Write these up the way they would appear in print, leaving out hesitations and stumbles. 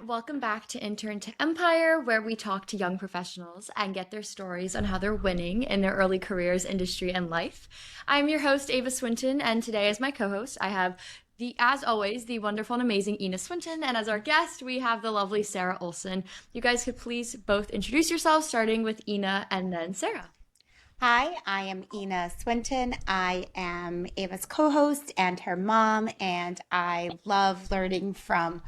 welcome back to Intern to Empire, where we talk to young professionals and get their stories on how they're winning in their early careers, industry, and life. I'm your host, Ava Swinton, and today as my co-host, I have as always, the wonderful and amazing Ina Swinton, and as our guest, we have the lovely Sarah Olson. You guys could please both introduce yourselves, starting with Ina and then Sarah. Hi, I am Ina Swinton. I am Ava's co-host and her mom, and I love learning from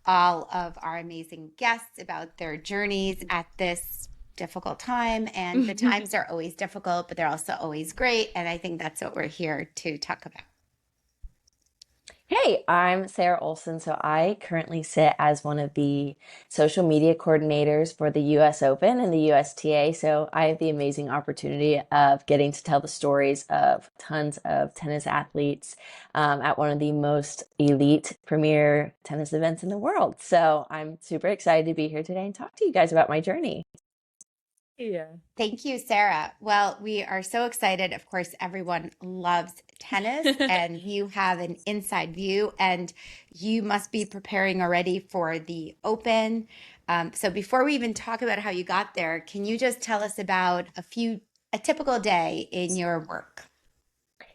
all of our amazing guests about their journeys at this difficult time. And the times are always difficult, but they're also always great. And I think that's what we're here to talk about. Hey, I'm Sarah Olson. So I currently sit as one of the social media coordinators for the US Open and the USTA. So I have the amazing opportunity of getting to tell the stories of tons of tennis athletes at one of the most elite premier tennis events in the world. So I'm super excited to be here today and talk to you guys about my journey. Yeah. Thank you, Sarah. Well, we are so excited. Of course, everyone loves tennis, and you have an inside view, and you must be preparing already for the Open. So before we even talk about how you got there, can you just tell us about a typical day in your work?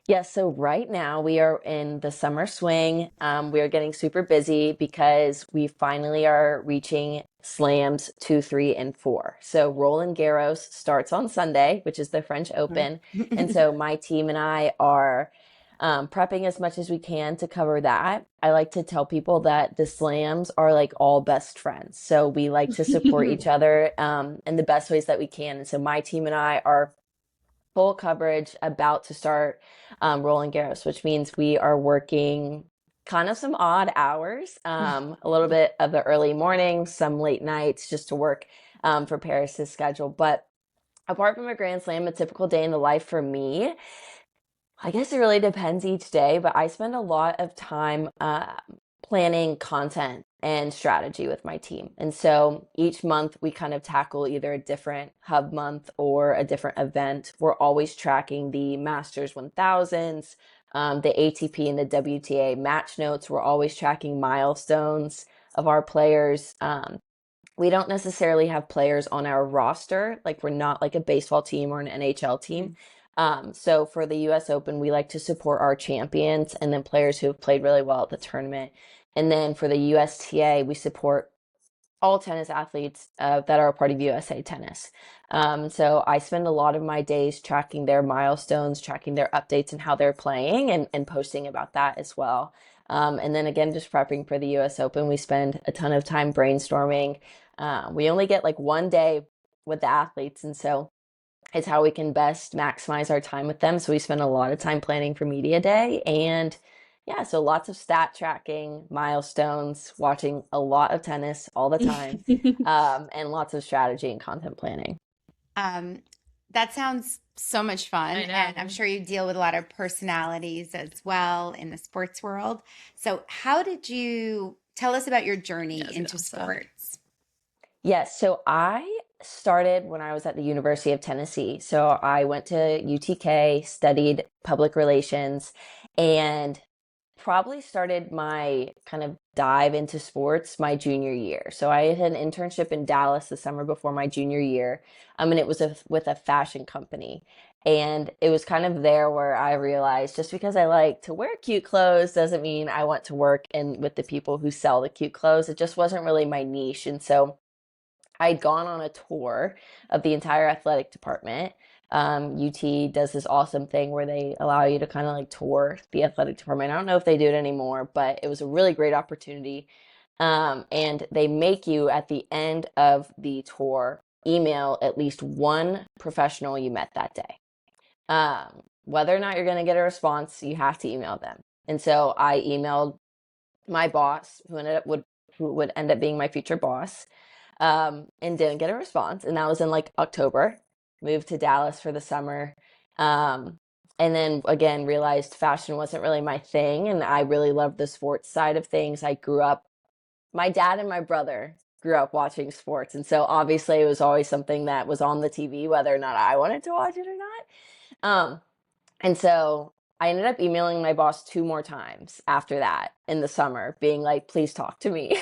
Yes, so right now we are in the summer swing. We are getting super busy because we finally are reaching slams 2, 3, and 4. So Roland Garros starts on Sunday, which is the French Open. And so my team and I are prepping as much as we can to cover that. I like to tell people that the slams are like all best friends. So we like to support each other in the best ways that we can. And so my team and I are full coverage about to start Roland Garros, which means we are working kind of some odd hours, a little bit of the early mornings, some late nights just to work for Paris's schedule. But apart from a Grand Slam, a typical day in the life for me, I guess it really depends each day, but I spend a lot of time planning content and strategy with my team. And so each month we kind of tackle either a different hub month or a different event. We're always tracking the Masters 1000s, the ATP and the WTA match notes. We're always tracking milestones of our players. We don't necessarily have players on our roster. Like we're not like a baseball team or an NHL team. So for the US Open, we like to support our champions and then players who have played really well at the tournament. And then for the USTA, we support all tennis athletes that are a part of USA Tennis. So I spend a lot of my days tracking their milestones, tracking their updates and how they're playing and posting about that as well. And then again, just prepping for the US Open, we spend a ton of time brainstorming. We only get like one day with the athletes. And so it's how we can best maximize our time with them. So we spend a lot of time planning for media day and yeah, so lots of stat tracking, milestones, watching a lot of tennis all the time, and lots of strategy and content planning. Um, that sounds so much fun. I know. And I'm sure you deal with a lot of personalities as well in the sports world. So, how did you tell us about your journey Yeah, I was gonna into ask that. sports? Yes, so I started when I was at the University of Tennessee. So I went to UTK, studied public relations, and probably started my kind of dive into sports my junior year. So I had an internship in Dallas the summer before my junior year, and it was with a fashion company. And it was kind of there where I realized just because I like to wear cute clothes doesn't mean I want to work in with the people who sell the cute clothes. It just wasn't really my niche. And so I'd gone on a tour of the entire athletic department. UT does this awesome thing where they allow you to kind of like tour the athletic department. I don't know if they do it anymore, but it was a really great opportunity. And they make you at the end of the tour email at least one professional you met that day. Whether or not you're going to get a response, you have to email them. And so I emailed my boss, who would end up being my future boss, and didn't get a response. And that was in like October. Moved to Dallas for the summer. Um, and then again, realized fashion wasn't really my thing. And I really loved the sports side of things. My dad and my brother grew up watching sports. And so obviously it was always something that was on the TV, whether or not I wanted to watch it or not. And so I ended up emailing my boss 2 more times after that in the summer, being like, please talk to me.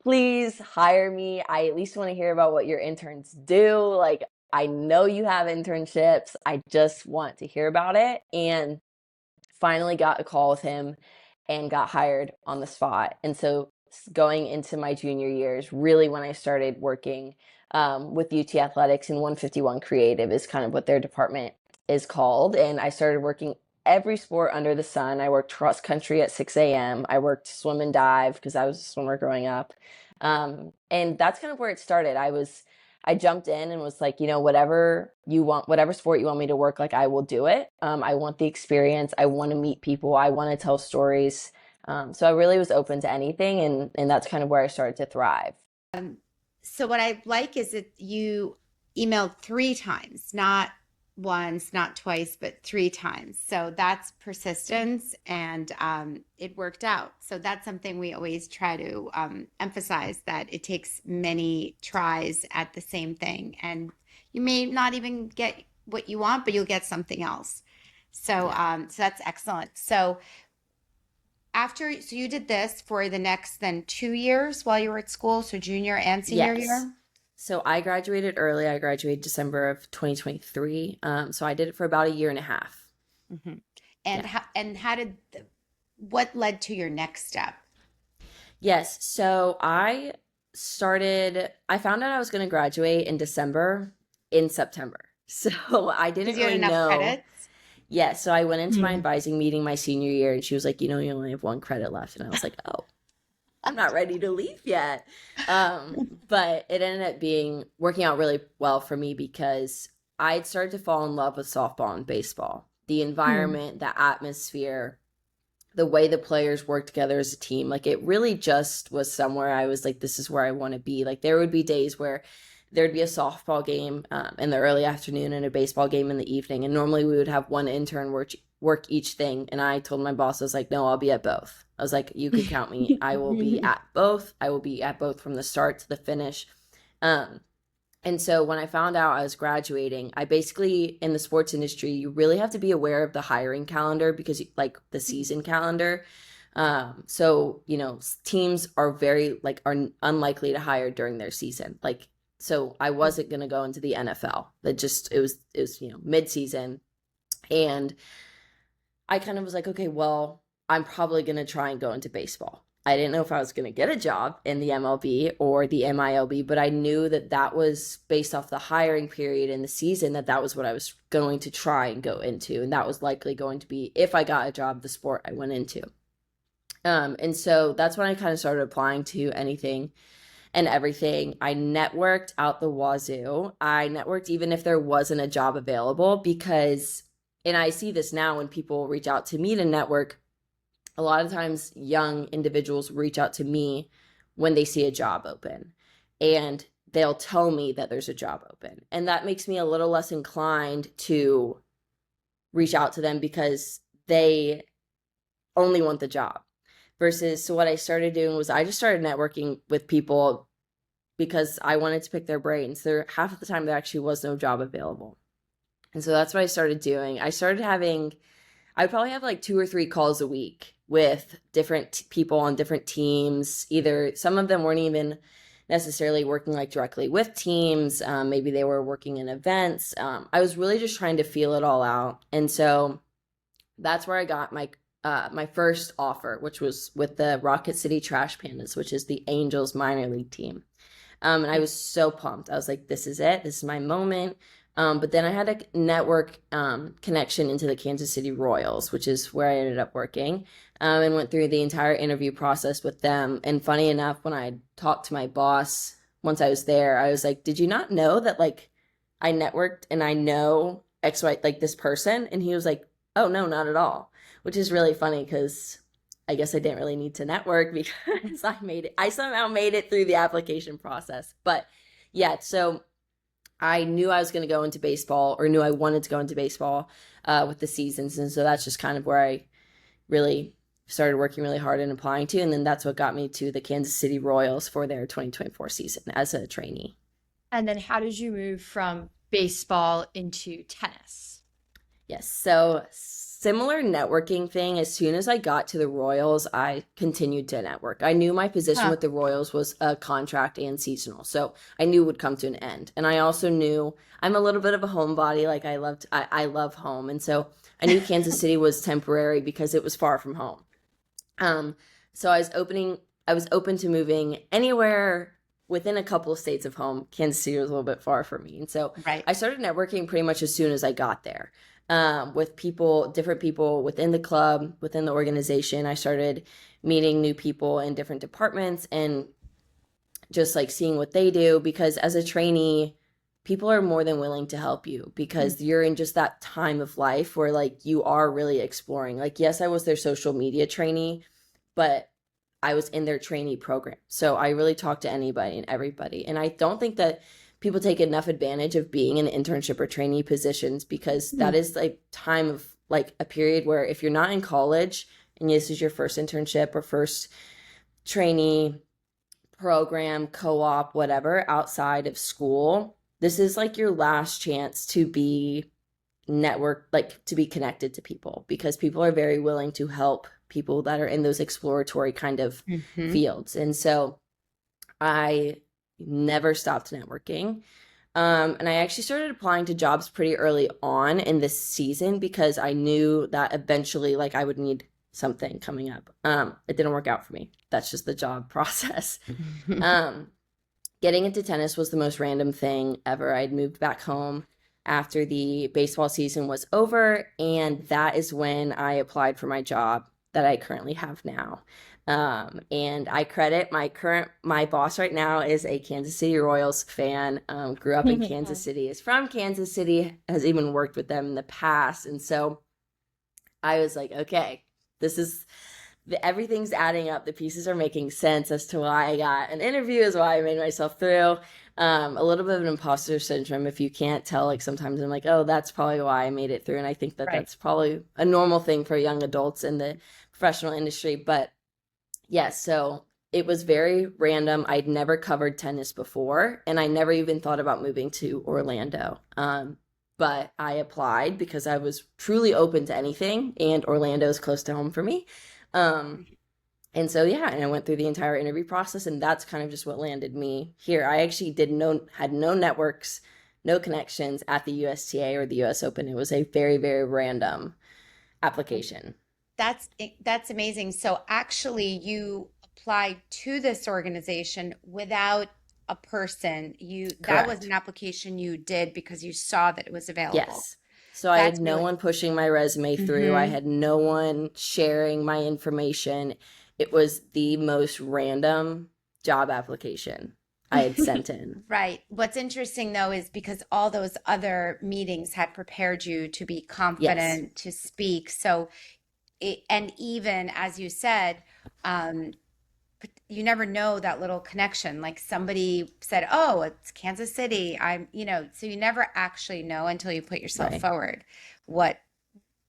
please hire me. I at least want to hear about what your interns do. Like, I know you have internships. I just want to hear about it. And finally got a call with him and got hired on the spot. And so going into my junior years, really when I started working with UT Athletics, and 151 Creative is kind of what their department is called. And I started working every sport under the sun. I worked cross country at 6 a.m. I worked swim and dive because I was a swimmer growing up. And that's kind of where it started. I jumped in and was like, whatever you want, whatever sport you want me to work, like I will do it. I want the experience. I want to meet people. I want to tell stories. So I really was open to anything, and that's kind of where I started to thrive. So what I like is that you emailed 3 times, not once, not twice, but 3 times. So that's persistence, and it worked out. So that's something we always try to emphasize, that it takes many tries at the same thing, and you may not even get what you want, but you'll get something else. So so that's excellent. So you did this for the next then 2 years while you were at school, so junior and senior Yes. year? So I graduated early. I graduated December of 2023. So I did it for about a year and a half. Mm-hmm. And how did what led to your next step? Yes. So I found out I was going to graduate in December in September. So I didn't Because you had really enough know. credits? Yeah. So I went into my advising meeting my senior year, and she was like, you only have 1 credit left. And I was like, oh, I'm not ready to leave yet. But it ended up working out really well for me because I'd started to fall in love with softball and baseball. The environment, the atmosphere, the way the players work together as a team, like it really just was somewhere I was like, this is where I want to be. Like there would be days where there'd be a softball game in the early afternoon and a baseball game in the evening. And normally we would have one intern work each thing. And I told my boss, I was like, no, I'll be at both. I was like, you could count me. I will be at both. I will be at both from the start to the finish. And so when I found out I was graduating, I basically, in the sports industry, you really have to be aware of the hiring calendar because like the season calendar. So, teams are are unlikely to hire during their season. Like, so I wasn't going to go into the NFL. It was mid-season. And I kind of was like, okay, well, I'm probably going to try and go into baseball. I didn't know if I was going to get a job in the MLB or the MILB, but I knew that was based off the hiring period in the season, that was what I was going to try and go into. And that was likely going to be, if I got a job, the sport I went into. And so that's when I kind of started applying to anything and everything. I networked out the wazoo. I networked even if there wasn't a job available because, and I see this now when people reach out to me to network, a lot of times young individuals reach out to me when they see a job open and they'll tell me that there's a job open. And that makes me a little less inclined to reach out to them because they only want the job. Versus, so what I started doing was I just started networking with people because I wanted to pick their brains. Half of the time there actually was no job available. And so that's what I started doing. I'd probably have like 2 or 3 calls a week with different people on different teams. Either some of them weren't even necessarily working like directly with teams. Maybe they were working in events. I was really just trying to feel it all out. And so that's where I got my first offer, which was with the Rocket City Trash Pandas, which is the Angels minor league team. And I was so pumped. I was like, this is it. This is my moment. But then I had a network connection into the Kansas City Royals, which is where I ended up working, and went through the entire interview process with them. And funny enough, when I talked to my boss once I was there, I was like, did you not know that like I networked and I know XY, like this person? And he was like, oh, no, not at all, which is really funny because I guess I didn't really need to network because I somehow made it through the application process. But yeah, so I knew I was going to go into baseball, or knew I wanted to go into baseball with the seasons. And so that's just kind of where I really started working really hard and applying to. And then that's what got me to the Kansas City Royals for their 2024 season as a trainee. And then how did you move from baseball into tennis? Yes. So similar networking thing. As soon as I got to the Royals, I continued to network. I knew my position Huh. with the Royals was a contract and seasonal, so I knew it would come to an end. And I also knew I'm a little bit of a homebody. Like I love home, and so I knew Kansas City was temporary because it was far from home. Um, so I was open to moving anywhere within a couple of states of home. Kansas City was a little bit far for me. And so Right. I started networking pretty much as soon as I got there, with people, different people within the club, within the organization. I started meeting new people in different departments and just like seeing what they do, because as a trainee, people are more than willing to help you because you're in just that time of life where like you are really exploring. Like, yes, I was their social media trainee, but I was in their trainee program. So I really talked to anybody and everybody. And I don't think that people take enough advantage of being in internship or trainee positions, because that is like time of like a period where if you're not in college and this is your first internship or first trainee program, co-op, whatever, outside of school, this is like your last chance to be like to be connected to people, because people are very willing to help people that are in those exploratory kind of Mm-hmm. fields. And so I never stopped networking. And I actually started applying to jobs pretty early on in this season because I knew that eventually like I would need something coming up. It didn't work out for me. That's just the job process. Um, Getting into tennis was the most random thing ever. I'd moved back home after the baseball season was over, and that is when I applied for my job that I currently have now. And I credit my boss right now is a Kansas City Royals fan. Grew up in Kansas City, is from Kansas City, has even worked with them in the past, and so I was like, okay, this is everything's adding up. The pieces are making sense as to why I got an interview, is why I made myself through. A little bit of an imposter syndrome, if you can't tell. Like sometimes I'm like, oh, that's probably why I made it through. And I think that Right. that's probably a normal thing for young adults in the professional industry. But yes, so it was very random. I'd never covered tennis before, and I never even thought about moving to Orlando. But I applied because I was truly open to anything, and Orlando is close to home for me. Um, and so yeah, and I went through the entire interview process, and that's kind of just what landed me here. I actually had no networks, no connections at the USTA or the US Open. It was a very, very random application. That's amazing. So actually you applied to this organization without a person. That was Correct. an application you did because you saw that it was available. Yes. So I had That's no really one pushing my resume through. I hmm had no one sharing my information. It was the most random job application I had sent in. Right. What's interesting though is because all those other meetings had prepared you to be Yes. confident to speak. So and even as you said, um, you never know that little connection. Like somebody said, "Oh, it's Kansas City." So you never actually know until you put yourself Right. forward what,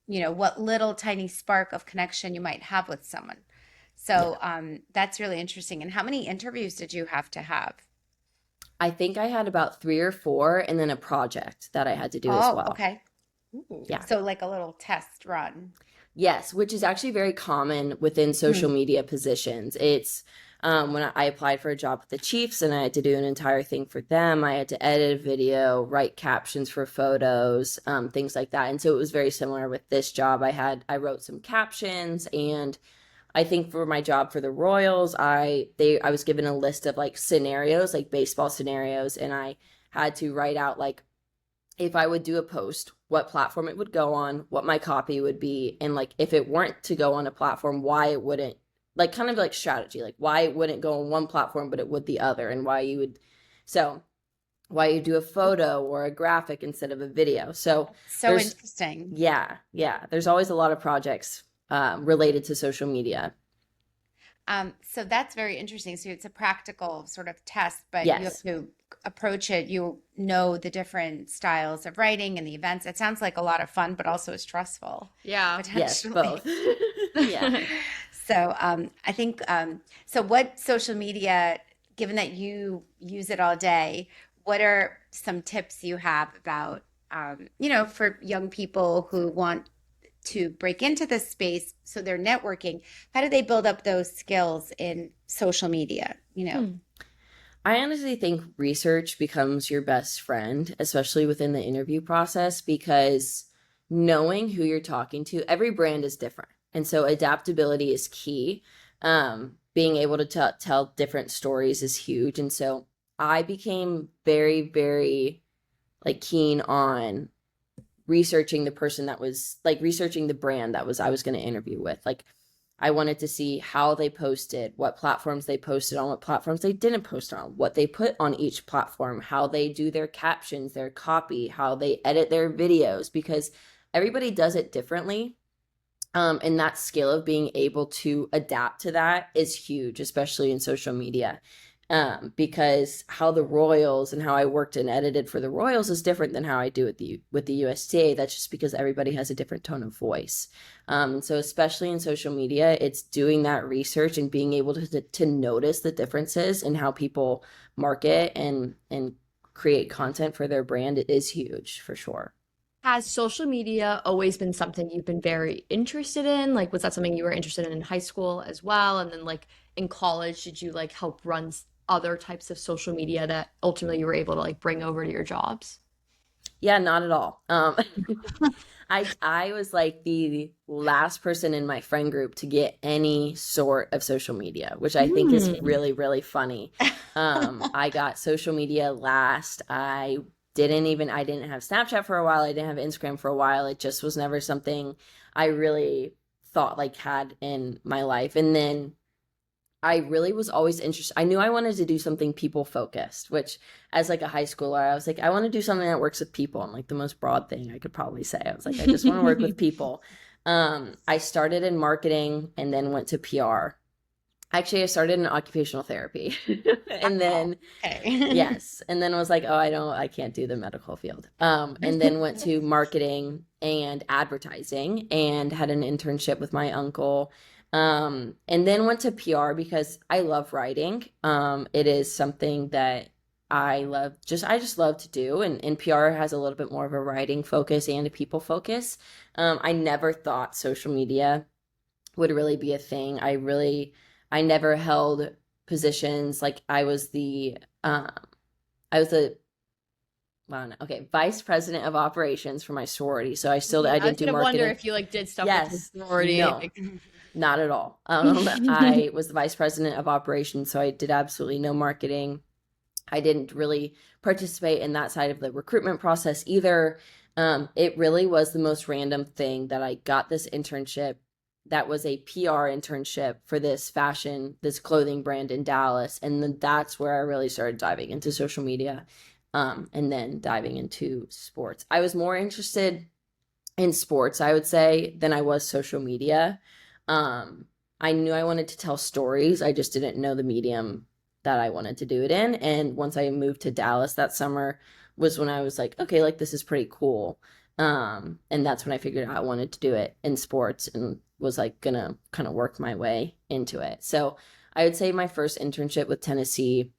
what little tiny spark of connection you might have with someone. Yeah. So that's really interesting. And how many interviews did you have to have? I think I had about three or four, and then a project that I had to do as Oh, well. okay. Ooh, Yeah. so like a little test run. Yes, which is actually very common within social Hmm. media positions. It's when I applied for a job with the Chiefs and I had to do an entire thing for them. I had to edit a video, write captions for photos, things like that. And so it was very similar with this job. I wrote some captions, and I think for my job for the Royals, I was given a list of like scenarios, like baseball scenarios, and I had to write out like if I would do a post, what platform it would go on, what my copy would be, and like if it weren't to go on a platform, why it wouldn't, like kind of like strategy, like why it wouldn't go on one platform but it would the other, and why you would, so why you do a photo or a graphic instead of a video. So So there's, interesting. yeah, there's always a lot of projects related to social media. So that's very interesting. So it's a practical sort of test, but you have Yes, to approach it. You know the different styles of writing and the events. It sounds like a lot of fun, but also stressful Yeah. yes, potentially. both. Yeah. So I think so. What social media, given that you use it all day, what are some tips you have about for young people who want to break into this space, so they're networking, how do they build up those skills in social media, you know? Hmm. I honestly think research becomes your best friend, especially within the interview process, because knowing who you're talking to, every brand is different. And so adaptability is key. Being able to tell different stories is huge. And so I became very, very like keen on researching the person that was like researching the brand that was I was going to interview with. Like I wanted to see how they posted, what platforms they posted on, what platforms they didn't post on, what they put on each platform, how they do their captions, their copy, how they edit their videos, because everybody does it differently. And that skill of being able to adapt to that is huge, especially in social media. Because how the Royals and how I worked and edited for the Royals is different than how I do with the USTA. That's just because everybody has a different tone of voice. And so especially in social media, it's doing that research and being able to notice the differences in how people market and create content for their brand. It is huge for sure. Has social media always been something you've been very interested in? Like, was that something you were interested in high school as well? And then, like, in college, did you like help run other types of social media that ultimately you were able to like bring over to your jobs? Yeah, not at all. I was like the last person in my friend group to get any sort of social media, which I think is Hmm. really, really funny. I got social media last. I didn't have Snapchat for a while. I didn't have Instagram for a while. It just was never something I really thought like had in my life. And then I really was always interested. I knew I wanted to do something people focused, which as like a high schooler, I was like, I want to do something that works with people. I'm like the most broad thing I could probably say. I was like, I just want to work with people. I started in marketing and then went to PR. Actually, I started in occupational therapy and Oh, then okay. yes, and then was like, oh, I can't do the medical field. And then went to marketing and advertising and had an internship with my uncle. And then went to PR because I love writing. It is something that I just love to do. And PR has a little bit more of a writing focus and a people focus. I never thought social media would really be a thing. I never held positions like I was the well, no, okay, vice president of operations for my sorority. So I I was didn't do gonna wonder marketing. if you like did stuff with your Yes, sorority. no, not at all. I was the vice president of operations, so I did absolutely no marketing. I didn't really participate in that side of the recruitment process either. It really was the most random thing that I got this internship that was a PR internship for this clothing brand in Dallas. And then that's where I really started diving into social media, and then diving into sports. I was more interested in sports, I would say, than I was social media. Um, I knew I wanted to tell stories. I just didn't know the medium that I wanted to do it in. And once I moved to Dallas that summer was when I was like, okay, like this is pretty cool. And that's when I figured out I wanted to do it in sports and was like gonna kind of work my way into it. So I would say my first internship with Tennessee,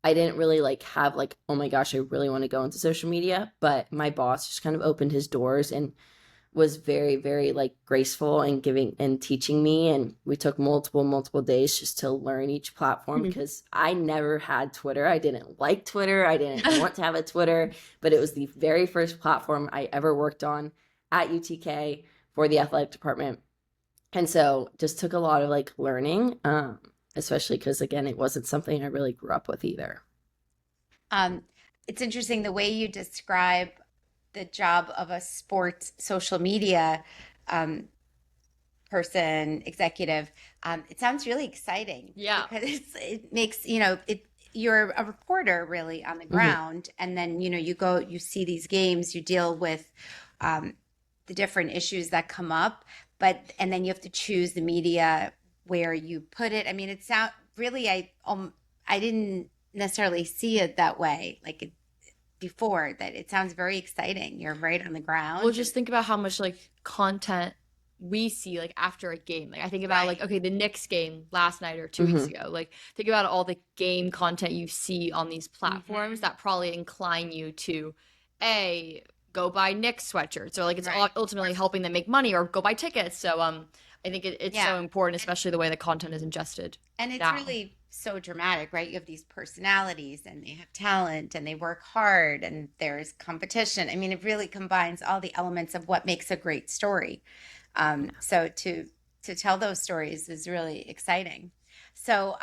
I didn't really like have like, oh my gosh, I really want to go into social media, but my boss just kind of opened his doors and was very, very like graceful and giving and teaching me. And we took multiple days just to learn each platform because I never had Twitter. I didn't like Twitter. I didn't want to have a Twitter, but it was the very first platform I ever worked on at UTK for the athletic department. And so just took a lot of like learning, especially because again, it wasn't something I really grew up with either. Um, it's interesting the way you describe the job of a sports social media um, person, executive. It sounds really exciting Yeah. because it makes, you know, you're a reporter really on the Mhm. ground, and then, you know, you go, you see these games, you deal with um, the different issues that come up, and then you have to choose the media where you put it. I mean, it sound really, I didn't necessarily see it that way, like before that. It sounds very exciting. You're right on the Well, ground. just think about how much like content we see like after a game. Like I think about like Right. okay, the Knicks game last night or 2 weeks Mhm. ago. Like think about all the game content you see on these platforms Hmm. that probably incline you to a go buy Nick's sweatshirts, or like it's Right. ultimately helping them make money or go buy tickets. So I think it's Yeah. so important, especially the way the content is ingested And it's now. really so dramatic, right? You have these personalities and they have talent and they work hard and there's competition. I mean, it really combines all the elements of what makes a great story. So to tell those stories is really exciting. So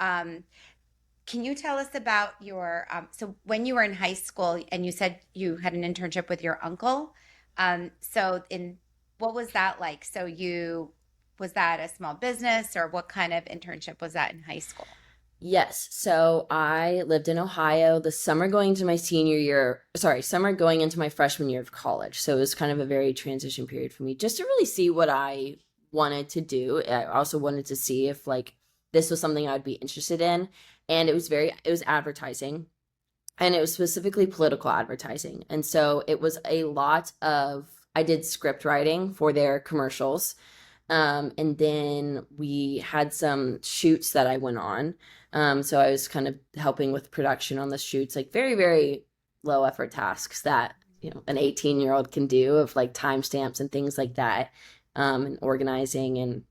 can you tell us about your so when you were in high school and you said you had an internship with your uncle? So in what was that like? So you was that a small business or what kind of internship was that in high school? Yes. So I lived in Ohio the summer going into my senior year, sorry, summer going into my freshman year of college. So it was kind of a very transition period for me just to really see what I wanted to do. I also wanted to see if like this was something I would be interested in. And it was advertising, and it was specifically political advertising. And so it was a lot of, I did script writing for their commercials. And then we had some shoots that I went on. So I was kind of helping with production on the shoots, like very, very low effort tasks that, an 18-year-old can do, of like timestamps and things like that, and organizing and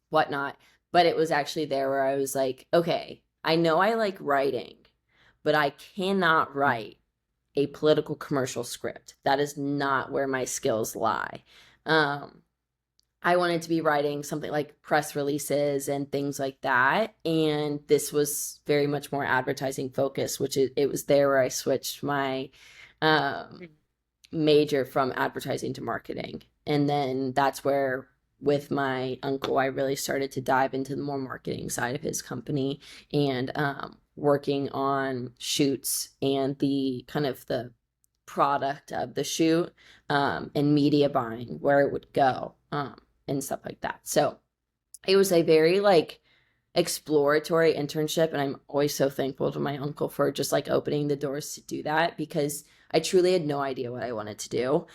whatnot. But it was actually there where I was like, okay, I know I like writing, but I cannot write a political commercial script. That is not where my skills lie. Um, I wanted to be writing something like press releases and things like that. And this was very much more advertising focused, which it was there where I switched my um, major from advertising to marketing. And then that's where, with my uncle, I really started to dive into the more marketing side of his company, and working on shoots and the kind of the product of the shoot, and media buying, where it would go, and stuff like that. So it was a very like exploratory internship, and I'm always so thankful to my uncle for just like opening the doors to do that, because I truly had no idea what I wanted to do.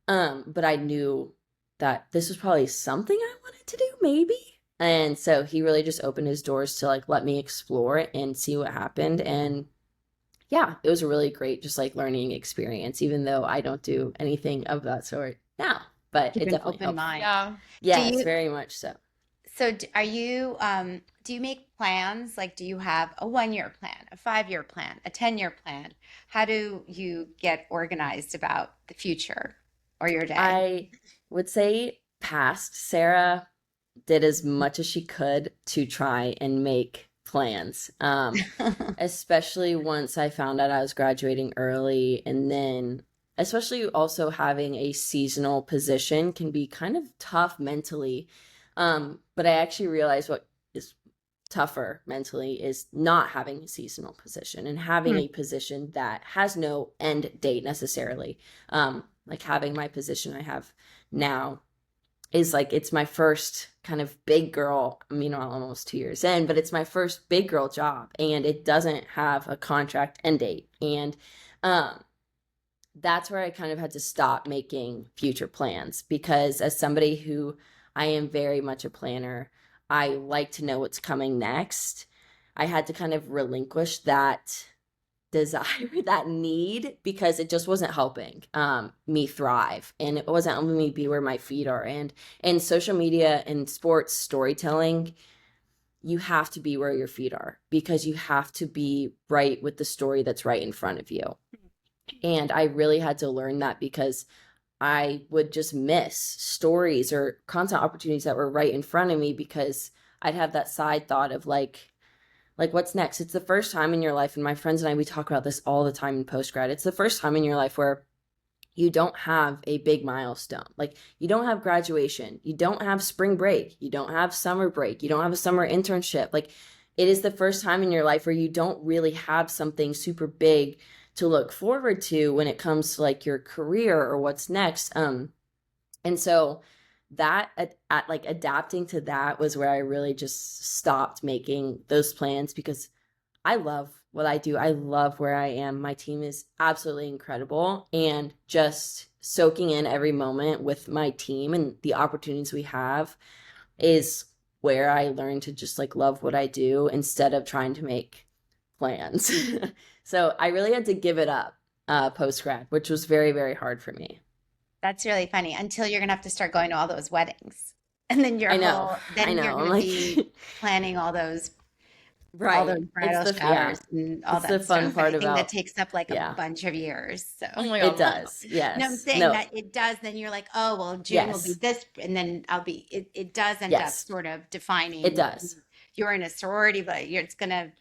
But I knew that this was probably something I wanted to do, maybe. And so he really just opened his doors to like let me explore and see what happened. And yeah, it was a really great just like learning experience, even though I don't do anything of that sort now. But Keep it an definitely open helped. mind. Yeah. Do Yes, you very much so. so are you do you make plans? Like do you have a 1 year plan, a 5 year plan, a 10 year plan? How do you get organized about the future or your day? I would say past Sarah did as much as she could to try and make plans. Especially once I found out I was graduating early, and then especially also having a seasonal position can be kind of tough mentally. But I actually realized what is tougher mentally is not having a seasonal position and having Hmm. a position that has no end date necessarily. Like having my position I have now is like, it's my first kind of big girl. I mean, I'm almost 2 years in, but it's my first big girl job, and it doesn't have a contract end date. And um, that's where I kind of had to stop making future plans, because as somebody who, I am very much a planner, I like to know what's coming next. I had to kind of relinquish that desire, that need, because it just wasn't helping me thrive, and it wasn't helping me be where my feet are. And social media and sports storytelling, you have to be where your feet are, because you have to be right with the story that's right in front of you. And I really had to learn that, because I would just miss stories or content opportunities that were right in front of me, because I'd have that side thought of like what's next. It's the first time in your life, and my friends and I, we talk about this all the time in post grad, it's the first time in your life where you don't have a big milestone. Like, you don't have graduation, you don't have spring break, you don't have summer break, you don't have a summer internship. Like, it is the first time in your life where you don't really have something super big to look forward to when it comes to like your career or what's next. And so that at like adapting to that was where I really just stopped making those plans, because I love what I do. I love where I am. My team is absolutely incredible, and just soaking in every moment with my team and the opportunities we have is where I learned to just like love what I do instead of trying to make plans. So I really had to give it up post grad, which was very, very hard for me. That's really funny until you're gonna have to start going to all those weddings. And then I know, I then you're know. I'm gonna like, be planning all right. those bridal Yeah, showers and all it's the that fun stuff. And I part think that about, takes up like a yeah, bunch of years. So Oh my it God. does. no, I'm Yes. saying No, that it does, then you're like, oh well, June will be yes, this, and then it does end up yes, sort of it defining does. you're in a sorority, but it's gonna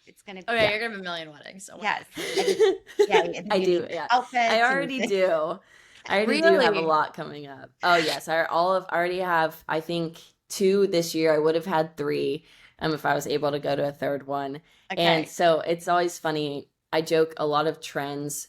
Oh yeah, Yeah. you're gonna have a million weddings. Oh my yes. God. I just yeah, and then I you need do. Yeah. I outfits and already do. I already do have a Really? lot coming up. Oh yes, I already have, I think, two this year. I would have had three if I was able to go to a third one. And okay. so it's always funny. I joke a lot of trends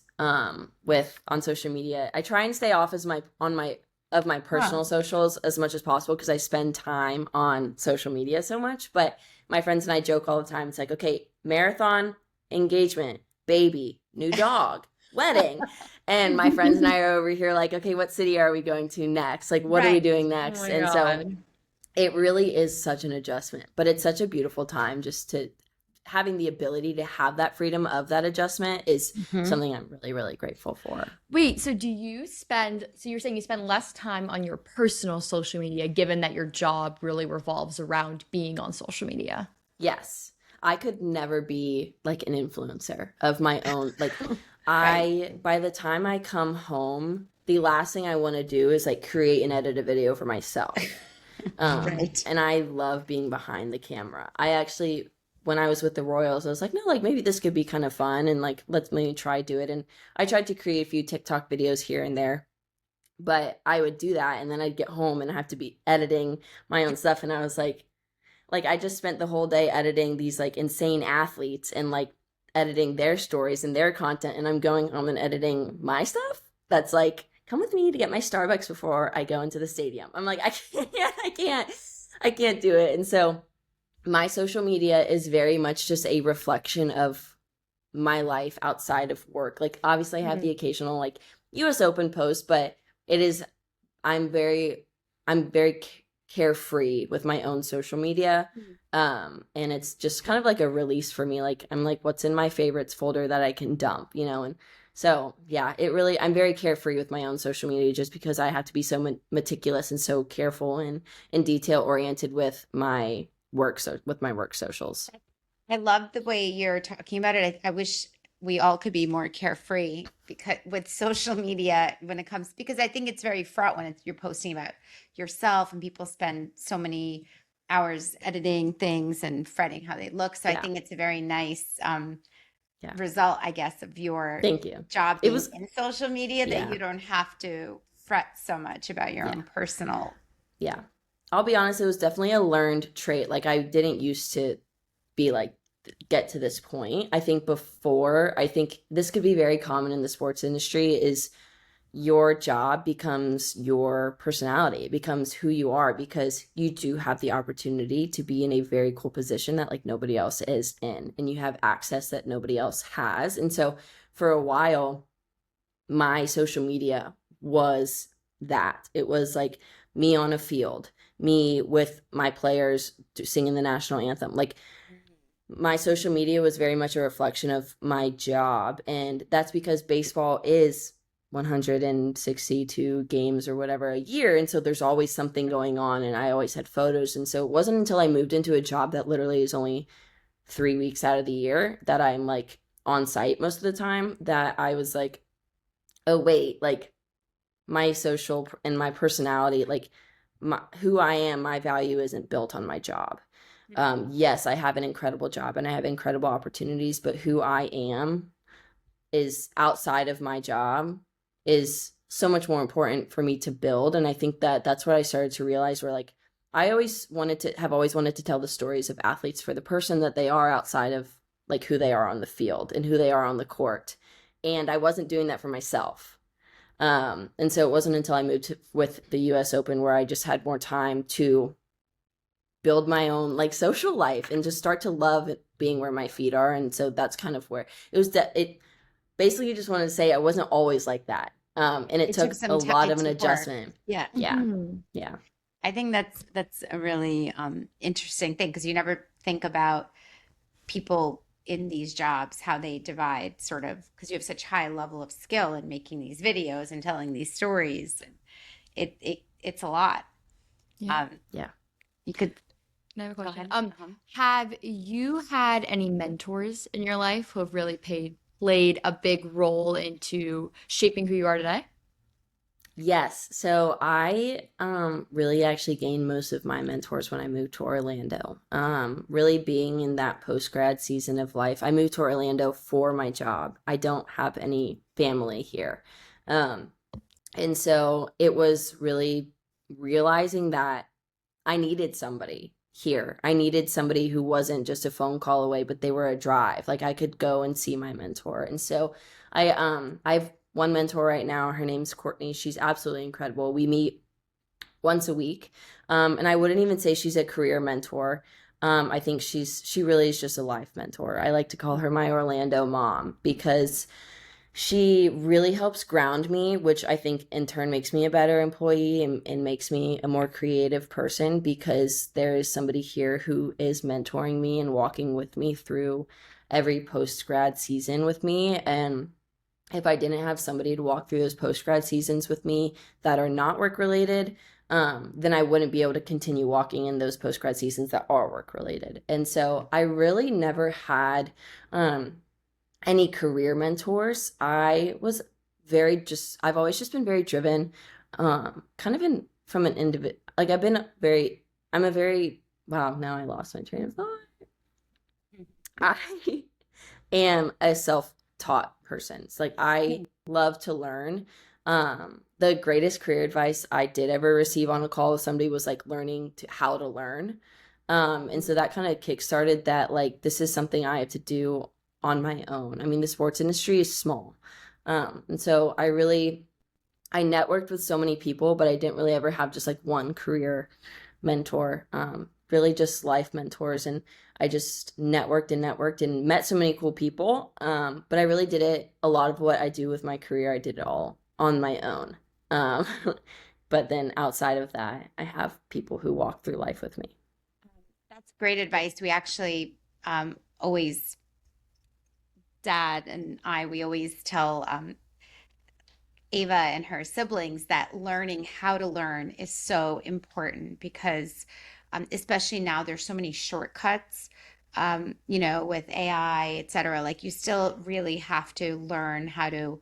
with on social media. I try and stay off as my on my of my Huh. personal socials as much as possible because I spend time on social media so much. But my friends and I joke all the time. It's like, okay, marathon, engagement, baby, new dog, wedding. And my friends and I are over here like, okay, what city are we going to next? Like, what are we Right. doing Oh next? my And so God. it really is such an adjustment, but it's such a beautiful time just to having the ability to have that freedom of that adjustment is Mhm. something I'm really, really grateful for. Wait, so so you're saying you spend less time on your personal social media given that your job really revolves around being on social media? Yes. I could never be like an influencer of my own. Like, Right. by the time I come home, the last thing I want to do is like create and edit a video for myself. Right. And I love being behind the camera. I actually, when I was with the Royals, I was like, no, like maybe this could be kind of fun and like let's maybe try do it. And I tried to create a few TikTok videos here and there, but I would do that and then I'd get home and I have to be editing my own stuff. And I was like I just spent the whole day editing these like insane athletes and like editing their stories and their content, and I'm going home and editing my stuff. That's like, come with me to get my Starbucks before I go into the stadium. I'm like, I can't do it. And so my social media is very much just a reflection of my life outside of work. Like obviously I have Mhm. the occasional like US Open post, but it is I'm very carefree with my own social media. And it's just kind of like a release for me. Like I'm like what's in my favorites folder that I can dump, and so yeah, it really I'm very carefree with my own social media just because I have to be so meticulous and so careful and detail oriented with my work socials. I love the way you're talking about it. I wish we all could be more carefree because with social media when it comes because I think it's very fraught when you're posting about yourself and people spend so many hours editing things and fretting how they look. So I Yeah. think it's a very nice Yeah. result, I guess, of your Thank you. job It being was in social media that yeah. you don't have to fret so much about your Yeah. own personal. Yeah. I'll be honest, it was definitely a learned trait. Like I didn't used to be like get to this point. I think this could be very common in the sports industry is your job becomes your personality. It becomes who you are because you do have the opportunity to be in a very cool position that like nobody else is in and you have access that nobody else has. And so for a while my social media was that. It was like me on a field, me with my players singing the national anthem. Like my social media was very much a reflection of my job. And that's because baseball is 162 games or whatever a year. And so there's always something going on. And I always had photos. And so it wasn't until I moved into a job that literally is only 3 weeks out of the year that I'm like on site most of the time that I was like, oh, wait, like my social and my personality, like who I am, my value isn't built on my job. Yes, I have an incredible job and I have incredible opportunities, but who I am is outside of my job is so much more important for me to build. And I think that that's what I started to realize where like always wanted to tell the stories of athletes for the person that they are outside of like who they are on the field and who they are on the court. And I wasn't doing that for myself. And so it wasn't until I moved with the US Open where I just had more time to build my own like social life and just start to love being where my feet are. And so that's kind of where it was that it basically just wanted to say I wasn't always like that. And it It took took a some time. lot It of an took work. adjustment. Yeah. Yeah. Mhm. Yeah. I think that's a really interesting thing because you never think about people in these jobs, how they divide sort of, because you have such high level of skill in making these videos and telling these stories. It's a lot. Yeah. Um, Yeah. you could And I have a go question. ahead. Have you had any mentors in your life who have really played a big role into shaping who you are today? Yes. So I really actually gained most of my mentors when I moved to Orlando. Really being in that post grad season of life. I moved to Orlando for my job. I don't have any family here. Um, and so it was really realizing that I needed somebody here. I needed somebody who wasn't just a phone call away, but they were a drive. Like I could go and see my mentor. And so I've one mentor right now. Her name's Courtney. She's absolutely incredible. We meet once a week. And I wouldn't even say she's a career mentor. I think she really is just a life mentor. I like to call her my Orlando mom because she really helps ground me, which I think in turn makes me a better employee and makes me a more creative person because there is somebody here who is mentoring me and walking with me through every post grad season with me. And if I didn't have somebody to walk through those post grad seasons with me that are not work related, then I wouldn't be able to continue walking in those post grad seasons that are work related. And so I really never had any career mentors. I've always just been very driven, kind of in from an individual, like I'm a very, wow, now I lost my train of thought. I am a self-taught person. It's like I love to learn. The greatest career advice I did ever receive on a call with somebody was like learning how to learn. And so that kind of kickstarted that, like, this is something I have to do on my own. I mean, the sports industry is small. And so I networked with so many people, but I didn't really ever have just like one career mentor, really just life mentors. And I just networked and met so many cool people. But I really did it. A lot of what I do with my career, I did it all on my own. Um, but then outside of that, I have people who walk through life with me. That's great advice. We actually always, Dad and we always tell Ava and her siblings that learning how to learn is so important because, especially now, there's so many shortcuts, with AI, et cetera. Like you still really have to learn how to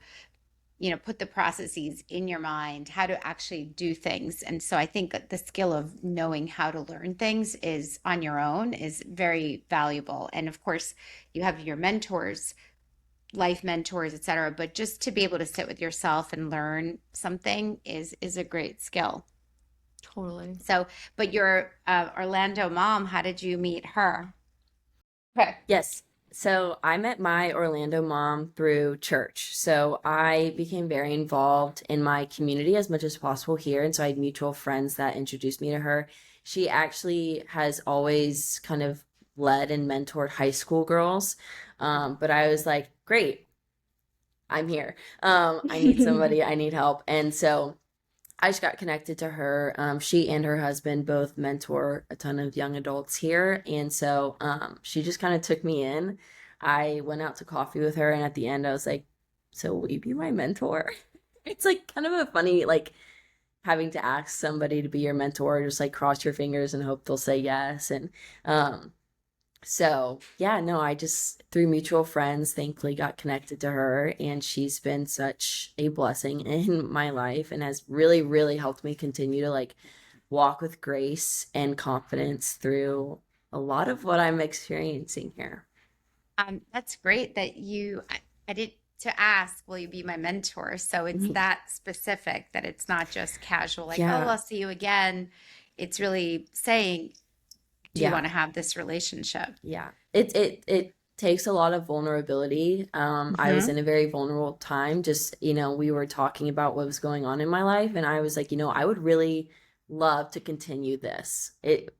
put the processes in your mind, how to actually do things. And so I think that the skill of knowing how to learn things is on your own is very valuable. And of course, you have your mentors, life mentors, et cetera, but just to be able to sit with yourself and learn something is a great skill. Totally. So, but your Orlando mom, how did you meet her? Okay. Yes. So I met my Orlando mom through church. So I became very involved in my community as much as possible here. And so I had mutual friends that introduced me to her. She actually has always kind of led and mentored high school girls. But I was like, great, I'm here. I need somebody, I need help. And so I just got connected to her. She and her husband both mentor a ton of young adults here. And so she just kind of took me in. I went out to coffee with her. And at the end, I was like, so will you be my mentor? It's like kind of a funny, like having to ask somebody to be your mentor, just like cross your fingers and hope they'll say yes. And um, so yeah, no, I just through mutual friends, thankfully got connected to her, and she's been such a blessing in my life and has really, really helped me continue to like walk with grace and confidence through a lot of what I'm experiencing here. That's great that I did to ask, will you be my mentor? So it's that specific that it's not just casual, like, oh, Yeah, I'll see you again. It's really saying, do you yeah, want to have this relationship? yeah. It takes a lot of vulnerability. I was Hmm. in a very vulnerable time. Just, we were talking about what was going on in my life, and I was like, I would really love to continue this.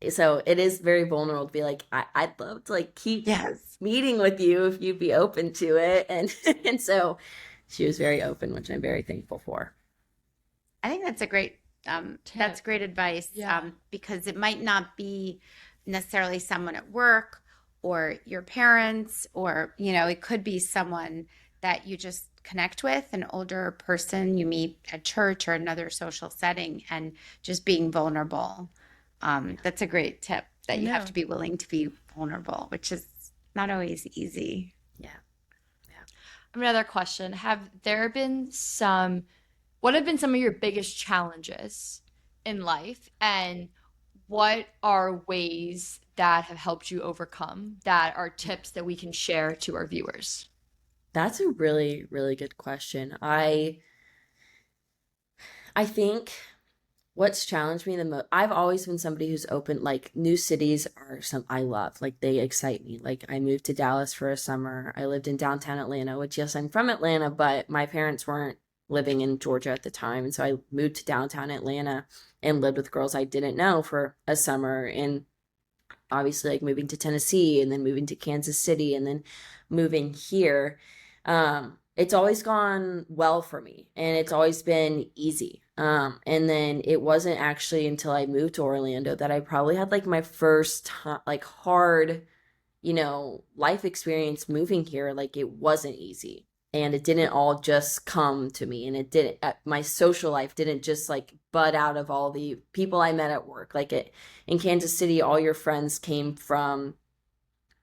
So it is very vulnerable to be like, I'd love to like keep Yes. meeting with you if you'd be open to it. And and so she was very open, which I'm very thankful for. I think Tip. that's great advice Yeah. because it might not be necessarily someone at work or your parents, or, it could be someone that you just connect with, an older person you meet at church or another social setting, and just being vulnerable. That's a great tip, I that you have know. to be willing to be vulnerable, which is not always easy. Yeah. Yeah. Another question. What have been some of your biggest challenges in life, and what are ways that have helped you overcome that are tips that we can share to our viewers? That's a really, really good question. I think what's challenged me the most, I've always been somebody who's open, like new cities are some I love, like they excite me. Like I moved to Dallas for a summer. I lived in downtown Atlanta, which yes, I'm from Atlanta, but my parents weren't living in Georgia at the time. And so I moved to downtown Atlanta and lived with girls I didn't know for a summer. And obviously like moving to Tennessee and then moving to Kansas City and then moving here. It's always gone well for me and it's always been easy. And then it wasn't actually until I moved to Orlando that I probably had like my first time, like hard, life experience moving here. Like it wasn't easy. And it didn't all just come to me. And it didn't, my social life didn't just like bud out of all the people I met at work. In Kansas City, all your friends came from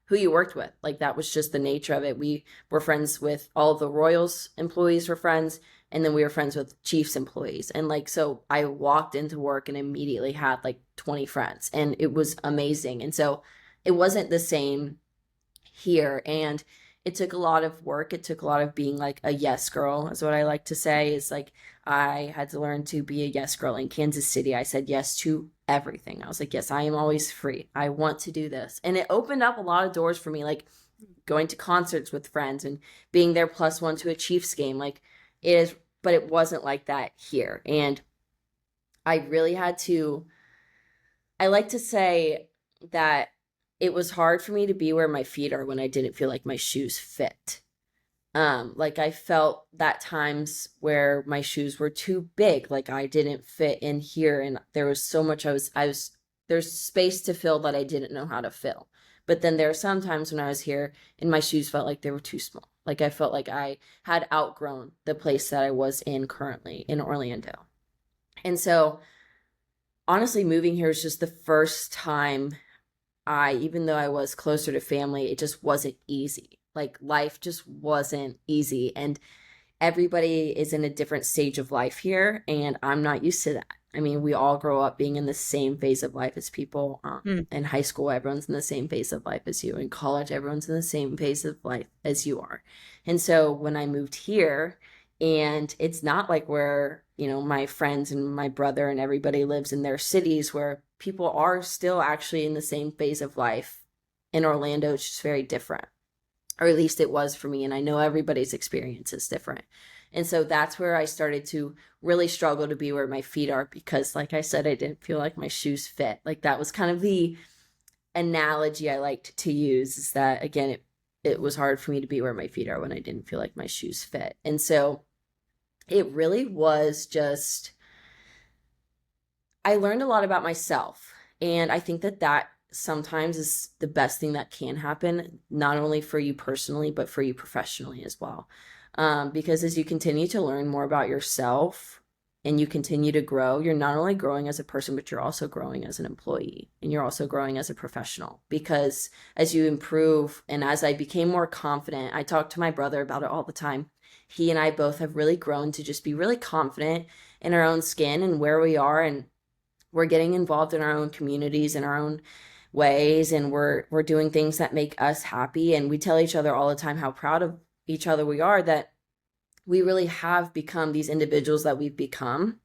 who you worked with. Like that was just the nature of it. We were friends with all the Royals employees were friends. And then we were friends with Chiefs employees. And like, so I walked into work and immediately had like 20 friends and it was amazing. And so it wasn't the same here. And it took a lot of work. It took a lot of being like a yes girl, is what I like to say. Is like I had to learn to be a yes girl. In Kansas City, I said yes to everything. I was like, yes, I am always free. I want to do this. And it opened up a lot of doors for me, like going to concerts with friends and being there plus one to a Chiefs game. Like it is, but it wasn't like that here. And I really had to, I like to say that it was hard for me to be where my feet are when I didn't feel like my shoes fit. Like I felt that times where my shoes were too big, like I didn't fit in here, and there was so much there's space to fill that I didn't know how to fill. But then there are some times when I was here and my shoes felt like they were too small. Like I felt like I had outgrown the place that I was in currently in Orlando. And so honestly, moving here is just the first time even though I was closer to family, it just wasn't easy. Like life just wasn't easy. And everybody is in a different stage of life here, and I'm not used to that. I mean, we all grow up being in the same phase of life as people. Mm. In high school, everyone's in the same phase of life as you. In college, everyone's in the same phase of life as you are. And so when I moved here, and it's not like where, my friends and my brother and everybody lives in their cities where people are still actually in the same phase of life. In Orlando, it's just very different, or at least it was for me. And I know everybody's experience is different. And so that's where I started to really struggle to be where my feet are because, like I said, I didn't feel like my shoes fit. Like that was kind of the analogy I liked to use is that, again, it was hard for me to be where my feet are when I didn't feel like my shoes fit. And so it really was just, I learned a lot about myself. And I think that sometimes is the best thing that can happen, not only for you personally, but for you professionally as well. Because as you continue to learn more about yourself and you continue to grow, you're not only growing as a person, but you're also growing as an employee and you're also growing as a professional. Because as you improve and as I became more confident, I talk to my brother about it all the time. He and I both have really grown to just be really confident in our own skin and where we are, and we're getting involved in our own communities in our own ways, and we're doing things that make us happy, and we tell each other all the time how proud of each other we are, that we really have become these individuals that we've become,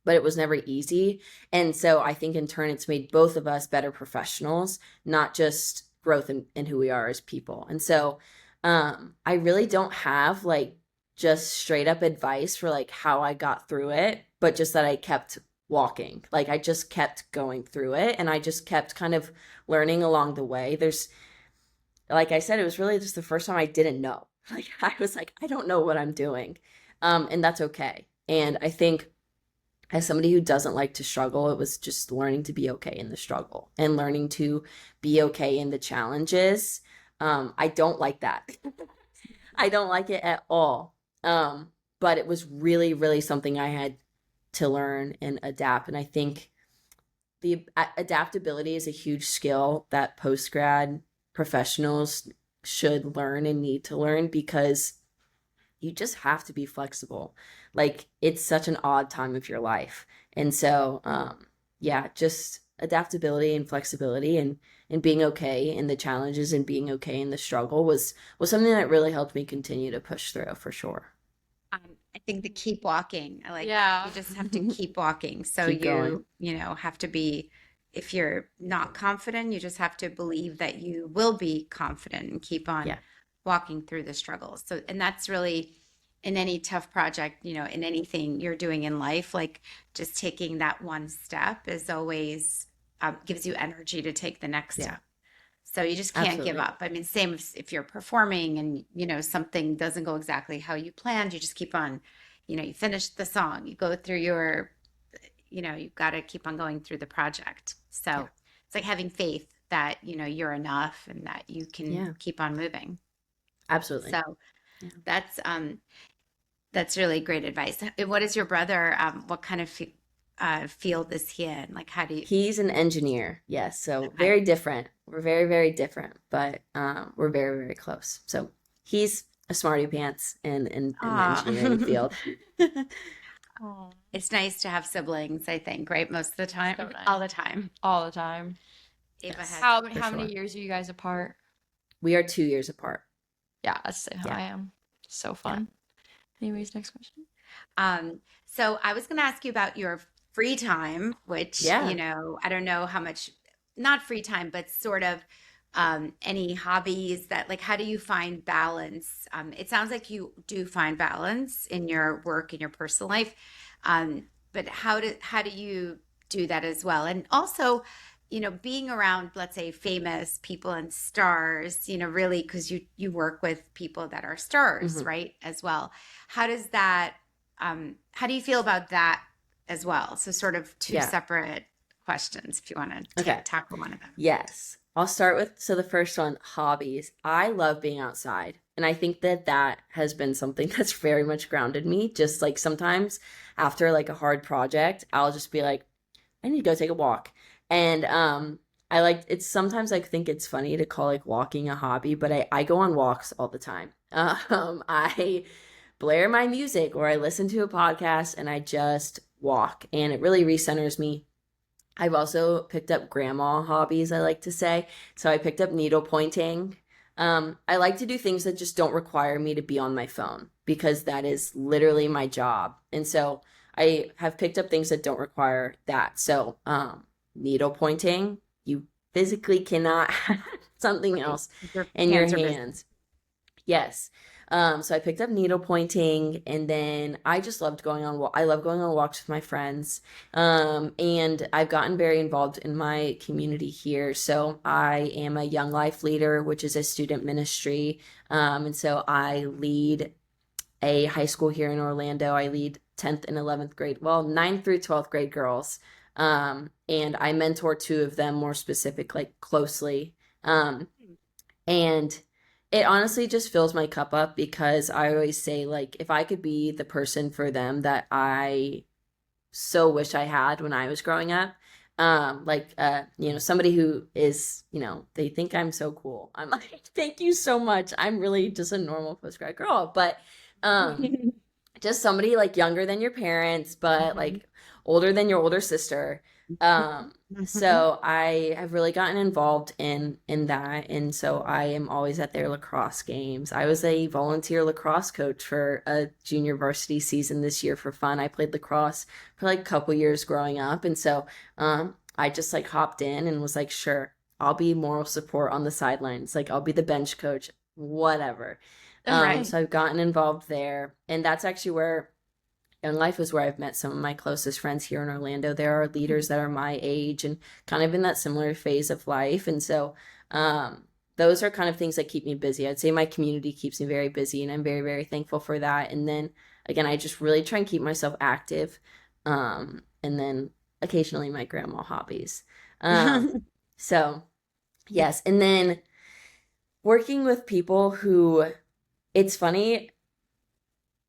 but it was never easy. And so I think in turn it's made both of us better professionals, not just growth in who we are as people. And so I really don't have like just straight up advice for like how I got through it, but just that I kept walking. Like I just kept going through it and I just kept kind of learning along the way. Like I said, it was really just the first time I didn't know. Like I was like, I don't know what I'm doing. And that's okay. And I think as somebody who doesn't like to struggle, it was just learning to be okay in the struggle and learning to be okay in the challenges. I don't like that. I don't like it at all. But it was really, really something I had to learn and adapt. And I think the adaptability is a huge skill that post grad professionals should learn and need to learn, because you just have to be flexible. Like, it's such an odd time of your life. And so, yeah, just adaptability and flexibility, and being okay in the challenges and being okay in the struggle was something that really helped me continue to push through, for sure. Um, I think the keep walking. I like that. Yeah. You just have to keep walking. So Keep going. you know, have to be, if you're not confident, you just have to believe that you will be confident and keep on Yeah. walking through the struggles. So, and that's really in any tough project, you know, in anything you're doing in life, like just taking that one step is always gives you energy to take the next Yeah. step. So you just can't give Absolutely. up. I mean, same if you're performing and, you know, something doesn't go exactly how you planned, you just keep on, you know, you finish the song, you go through your, you know, you've got to keep on going through the project. Yeah. So it's like having faith that, you know, you're enough and that you can Yeah. keep on moving. Absolutely. So Yeah. that's really great advice. What is your brother, what kind of field is he in? Like, how do you, He's an engineer. Yes. So okay. very different. We're very, very different, but we're very, very close. So he's a smarty pants in the Ah. engineering field. Oh, It's nice to have siblings, I think, right? Most of the time, so nice. all the time. All the time. Ava Yes, has, for How many sure. years are you guys apart? We are 2 years apart. Yeah, that's the same how Yeah. I am. So Yeah. fun. Anyways, next question. so I was going to ask you about your free time, which, you Yeah. know, I don't know how much, not free time, but sort of any hobbies that, like, how do you find balance? It sounds like you do find balance in your work, in your personal life. But how do you do that as well? And also, you know, being around, let's say, famous people and stars, you know, really, because you work with people that are stars, Hmm. right, as well. How does that, how do you feel about that as well? So sort of two Yeah. separate questions, if you want to Okay. tackle one of them. Yes. I'll start with, so the first one, hobbies. I love being outside. And I think that that has been something that's very much grounded me. Just like sometimes after like a hard project, I'll just be like, I need to go take a walk. And I like, it's sometimes I think it's funny to call like walking a hobby, but I go on walks all the time. I blare my music or I listen to a podcast and I just walk, and it really recenters me. I've also picked up grandma hobbies, I like to say. So I picked up needle pointing. I like to do things that just don't require me to be on my phone, because that is literally my job. And so I have picked up things that don't require that. So needle pointing, you physically cannot have something Right. else Your in your hands are busy. hands. Yes. So I picked up needle pointing, and then I just loved going on. I love going on walks with my friends. And I've gotten very involved in my community here. So I am a Young Life leader, which is a student ministry. And so I lead a high school here in Orlando. I lead 10th and 11th grade, well, 9th through 12th grade girls. And I mentor two of them more specific, like closely. And it honestly just fills my cup up, because I always say, like, if I could be the person for them that I so wish I had when I was growing up, somebody who is, they think I'm so cool. I'm like, thank you so much. I'm really just a normal postgrad girl, but um, just somebody like younger than your parents, but Mhm. like older than your older sister. So I have really gotten involved in that, and so I am always at their lacrosse games. I was a volunteer lacrosse coach for a junior varsity season this year for fun. I played lacrosse for like a couple years growing up, and so I just like hopped in and was like, sure, I'll be moral support on the sidelines. Like, I'll be the bench coach, whatever. Right. So I've gotten involved there, and that's actually where Young Life is where I've met some of my closest friends here in Orlando. There are leaders that are my age and kind of in that similar phase of life. And so those are kind of things that keep me busy. I'd say my community keeps me very busy, and I'm very, very thankful for that. And then again, I just really try and keep myself active. And then occasionally my grandma hobbies. So yes. And then working with people who, it's funny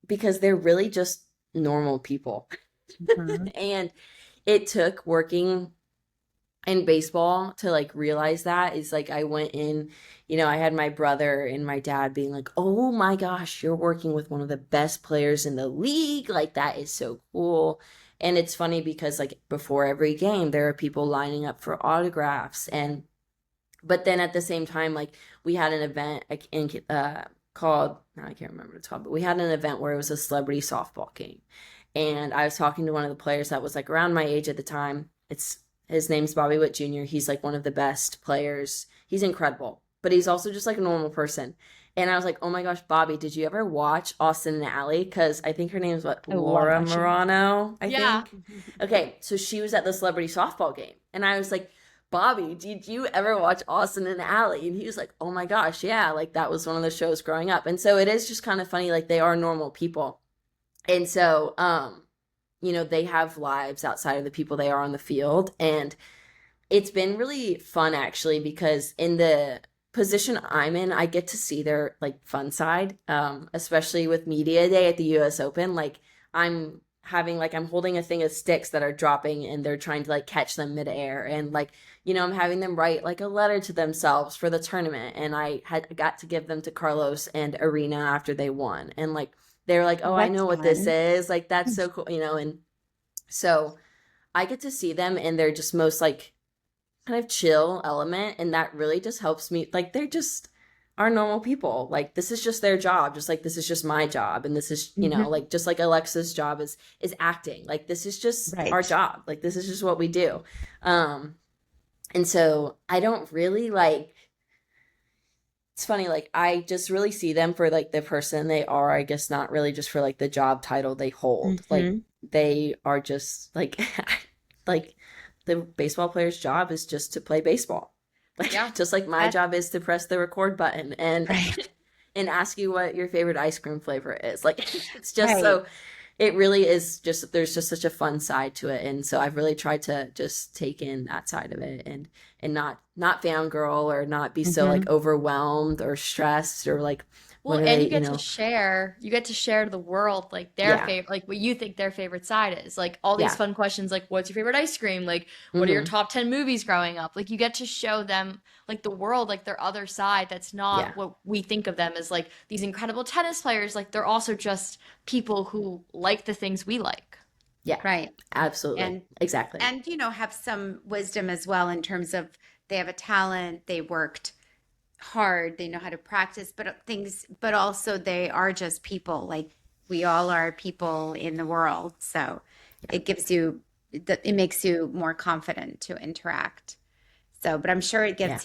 because they're really just normal people. Mhm. And it took working in baseball to like realize that is like I went in, I had my brother and my dad being like, "Oh my gosh, you're working with one of the best players in the league. Like that is so cool." And it's funny because like before every game there are people lining up for autographs, and but then at the same time, like we had an event like in called, now I can't remember what it's called, but we had an event where it was a celebrity softball game, and I was talking to one of the players that was like around my age at the time. It's His name's Bobby Witt Jr. He's like one of the best players. He's incredible, but he's also just like a normal person. And I was like, "Oh my gosh, Bobby, did you ever watch Austin and Ally?" Because I think her name's what, I love Laura that show. Marano, I Yeah. think. Okay, so she was at the celebrity softball game, and I was like, "Bobby, did you ever watch Austin and Ally?" And he was like, "Oh my gosh, yeah, like that was one of the shows growing up." And so it is just kind of funny, like they are normal people. And so, they have lives outside of the people they are on the field. And it's been really fun actually because in the position I'm in, I get to see their like fun side, especially with media day at the US Open. Like I'm holding a thing of sticks that are dropping and they're trying to like catch them midair, and like I'm having them write like a letter to themselves for the tournament, and I had got to give them to Carlos and Arena after they won, and like they're like, Oh, "Oh, I that's know what this fun. is, like that's so cool," and so I get to see them in their just most like kind of chill element, and that really just helps me. Like they're just are normal people. Like this is just their job, just like this is just my job, and this is Mhm. like just like Alexa's job is acting. Like this is just our Right. job. Like this is just what we do. um and so I don't really like, it's funny, like I just really see them for like the person they are, I guess, not really just for like the job title they hold. Like Hmm. they are just like like the baseball player's job is just to play baseball. Like Yeah. just like my That's job is to press the record button and right. and ask you what your favorite ice cream flavor is. Like it's just Right. so, it really is just, there's just such a fun side to it. And so I've really tried to just take in that side of it, and not fangirl or not be so like Hmm. overwhelmed or stressed or like Well, and literally, you get to share to the world like their yeah, favorite, like what you think their favorite side is. Like all these yeah, fun questions, like what's your favorite ice cream? Like what are your hmm, top 10 movies growing up? Like you get to show them like the world, like their other side that's yeah, not what we think of them as like these incredible tennis players. Like they're also just people who like the things we like. yeah, Right. absolutely, And exactly, have some wisdom as well in terms of they have a talent, they worked hard, they know how to practice, but also they are just people. Like we all are people in the world. So yeah, it makes you more confident to interact. So, but I'm sure yeah,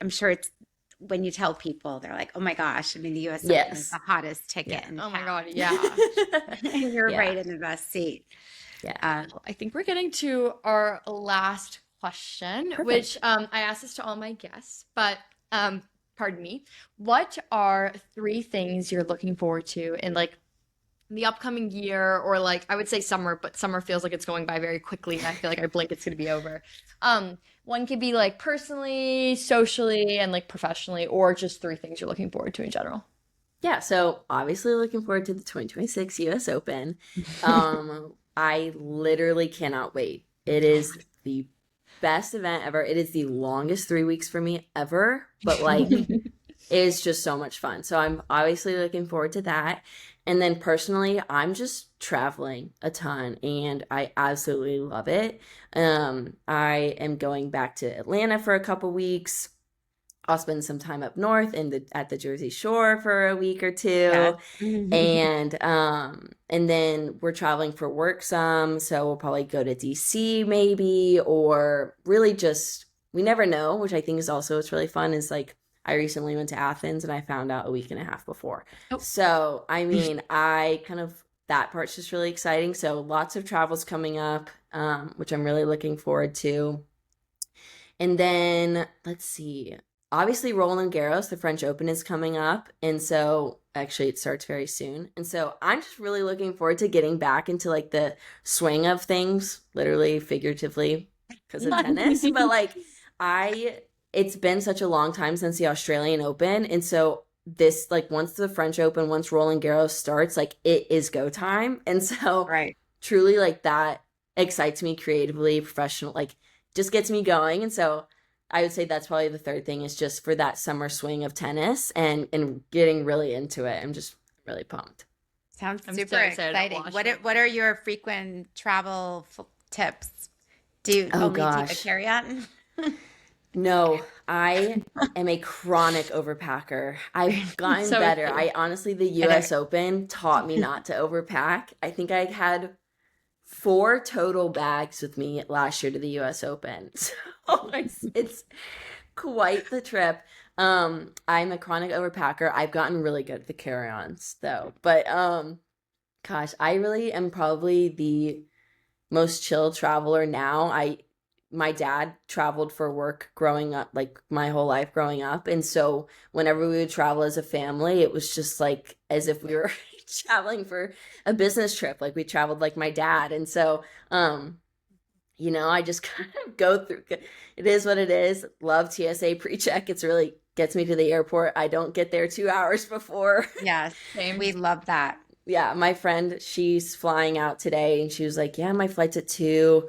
I'm sure it's when you tell people, they're like, oh my gosh, I mean, the US Open is yes, the hottest ticket yeah, in Oh my town. God, yeah. And you're yeah, right in the best seat. yeah, Uh, I think we're getting to our last question, which perfect. I ask this to all my guests, but pardon me. What are three things you're looking forward to in like the upcoming year, or like I would say summer, but summer feels like it's going by very quickly, and I feel like I blink it's gonna be over. One could be like personally, socially, and like professionally, or just three things you're looking forward to in general. Yeah, so obviously looking forward to the 2026 US Open. I literally cannot wait. It is the best event ever. It is the longest 3 weeks for me ever, but like it is just so much fun. So I'm obviously looking forward to that. And then personally, I'm just traveling a ton and I absolutely love it. I am going back to Atlanta for a couple weeks. I'll spend some time up north at the Jersey Shore for a week or yes. two, and then we're traveling for work some, so we'll probably go to DC maybe, or really just, we never know, which I think is also what's really fun is like I recently went to Athens and I found out a week and a half before. Oh, So I mean, I kind of, that part's just really exciting. So lots of travels coming up, which I'm really looking forward to. And then let's see. Obviously, Roland Garros, the French Open is coming up, and so Actually, it starts very soon. And so I'm just really looking forward to getting back into like the swing of things, literally, figuratively, because of tennis. But like, I, it's been such a long time since the Australian Open. And so this, like, once the French Open, once Roland Garros starts, like, it is go time. And so Right. truly, like, that excites me creatively, professional, like, just gets me going. And so I would say that's probably the third thing is just for that summer swing of tennis and getting really into it. I'm just really pumped. Sounds I'm super so excited to exciting. watch What it. what are your frequent travel tips? Do you Oh only take a gosh. carry-on? No, I am a chronic overpacker. I've gotten So is better. he. I honestly, the I know. US Open taught me not to overpack. I think I had 4 total bags with me last year to the US Open. So it's quite the trip. I'm a chronic overpacker. I've gotten really good at the carry-ons though. But gosh, I really am probably the most chill traveler now. My dad traveled for work growing up, like my whole life growing up. And so whenever we would travel as a family, it was just like as if we were traveling for a business trip. Like we traveled like my dad. And so I just kind of go through it is what it is. Love TSA pre-check. It's really gets me to the airport. I don't get there 2 hours before. Yes, Same. we love that. Yeah, my friend, she's flying out today and she was like, yeah, my flight's at 2.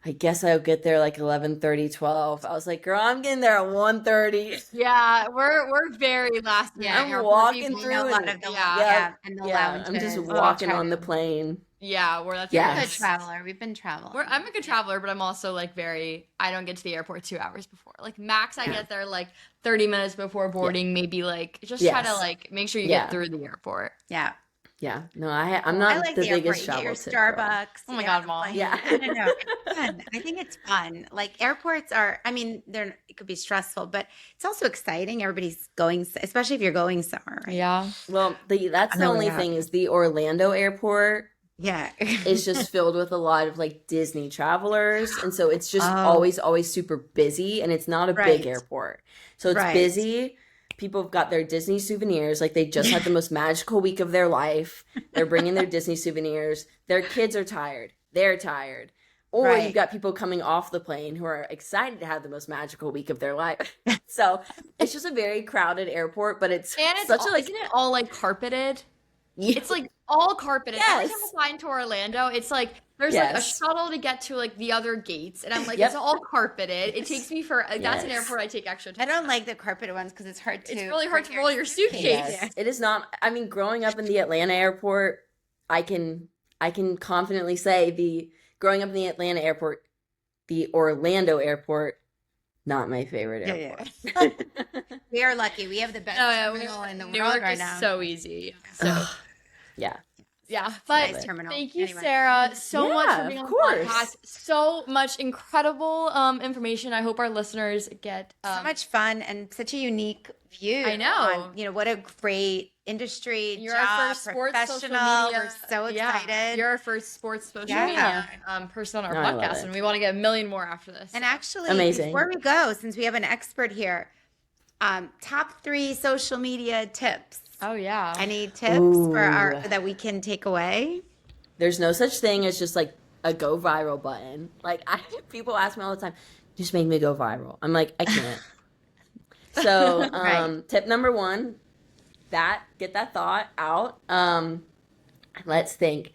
I guess I'll get there like 11:30, 12. I was like, girl, I'm getting there at 1:30. Yeah, we're very last minute. I'm airport walking people through know a lot and of the yeah, and the I'm just lounges. walking try on the to- plane. yeah, we're that's You're a Yes. good traveler. We've been traveling. I'm a good traveler, but I'm also like I don't get to the airport 2 hours before. Like max, I Yeah. get there like 30 minutes before boarding. Maybe like just try to Yes. like make sure you Yeah. get through the airport. Yeah. Yeah. No, I'm Cool. not I like the the airport. biggest You get your travel tip girl. Starbucks. Oh my you God, have the Mom. plane. Yeah. I don't know. It's fun. I think it's fun. Like airports are, I mean, it could be stressful, but it's also exciting. Everybody's going, especially if you're going somewhere, right? Yeah. Well, that's I the know only that. thing is the Orlando airport Yeah. is just filled with a lot of like Disney travelers. And so it's just Oh. always super busy and it's not a Right. big airport. So it's Right. busy. People have got their Disney souvenirs. Like they just had the most magical week of their life. They're bringing their Disney souvenirs. Their kids are tired. They're tired. Or Right. you've got people coming off the plane who are excited to have the most magical week of their life. So it's just a very crowded airport, but it's And it's such all, a like isn't it all like carpeted? Yeah. It's like all carpeted. Every time Yes. I fly into Orlando, it's like there's like a Yes. shuttle to get to like the other gates, and I'm like, Yep. it's all carpeted. It takes me for that's an Yes. airport I take extra I time. don't like the carpeted ones because it's hard to. It's really hard bring to roll your suitcase. Yes, it is not. I mean, growing up in the Atlanta airport, I can confidently say growing up in the Atlanta airport, the Orlando airport, not my favorite Yeah, airport. We are lucky. We have the best Oh yeah, terminal in the world Newark right is now. so easy. So Yeah. yeah, but Nice terminal. thank you, Anyway. Sarah, so much Yeah, for being of on the course. podcast. So much incredible information. I hope our listeners get So much fun and such a unique view. I know. on, what a great industry. You're job, our first sports social professional. media. We're so Yeah, excited. you're our first sports social Yeah. media person on our No, I love podcast, it. and we want to get a million more after this. And actually, Amazing. before we go, since we have an expert here, top 3 social media tips. oh yeah, Any tips for Ooh. that we can take away? There's no such thing as just like a go viral button. Like people ask me all the time, just make me go viral. I'm like, I can't. So Right. tip number 1, get that thought out. Let's think.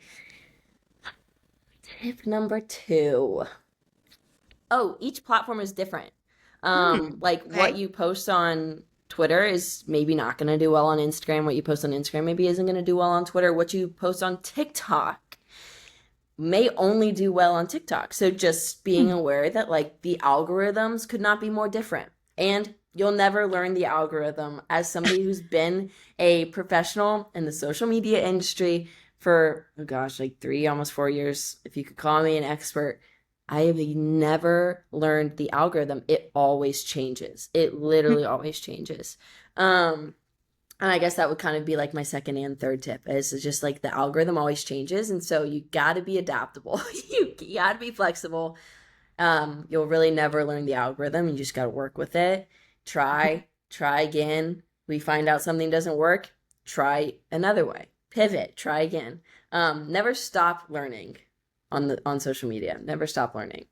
Tip number 2. Oh, each platform is different. Like okay. what you post on Twitter is maybe not going to do well on Instagram. What you post on Instagram maybe isn't going to do well on Twitter. What you post on TikTok may only do well on TikTok. So just being aware that like the algorithms could not be more different. And you'll never learn the algorithm as somebody who's been a professional in the social media industry for, oh gosh, like 3, almost 4 years. If you could call me an expert, I have never learned the algorithm. It always changes. It literally always changes. And I guess that would kind of be like my second and third tip is just like the algorithm always changes. And so you got to be adaptable. You got to be flexible. You'll really never learn the algorithm. You just got to work with it. Try again. We find out something doesn't work. try another way, pivot, try again. Never stop learning on social media. Never stop learning.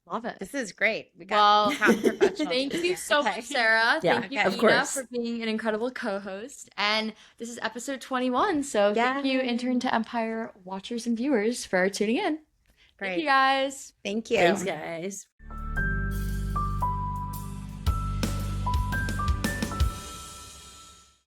Love it. This is great. We Well, got top professionals. thank in you here. so much, Sarah. Yeah, Thank you, of Ina, course. for being an incredible co-host. And this is episode 21. So thank you, Yay. Intern to Empire watchers and viewers, for tuning in. Thank you, Great. guys. Thank you. Thanks, guys.